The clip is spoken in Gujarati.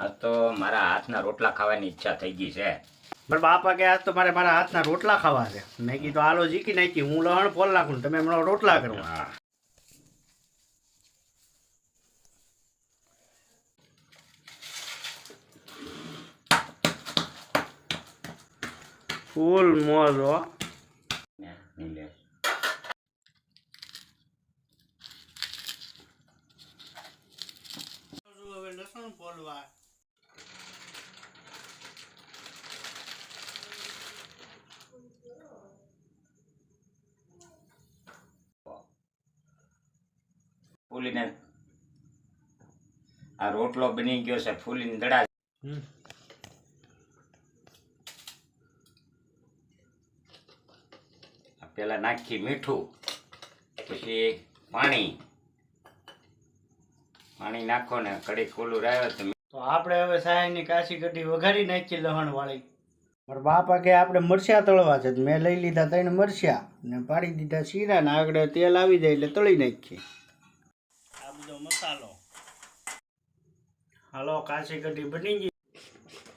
આજ તો મારા હાથના રોટલા ખાવાની ઈચ્છા થઈ ગઈ છે. પણ બાપા કે આજ તો મારા હાથના રોટલા ખાવા છે. મેં કીધું આલો જીકી નાખી, હું લહણ ફોલ નાખું, તમે હમણાં રોટલા કરવા. હા. ફૂલ મોજ હો. નિલેશ હવે લસણ ફોલવા. ફૂલીને આ રોટલો બની ગયો છે. ફૂલીને દડા પેલા નાખી મીઠું, પછી પાણી નાખો ને કડી ખોલું રહ્યો તો આપણે હવે સાયની કાશી કઢી વઘારી નાખી લહણ વાળી. મારા બાપા કે આપણે મરચાં તળવા છે. મેં લઈ લીધા 3 મરચાં ને પાડી દીધા શીરા ને આગળ તેલ આવી જાય એટલે તળી નાખીએ. આ બધો મસાલો. હાલો, કાશી કઢી બની ગઈ.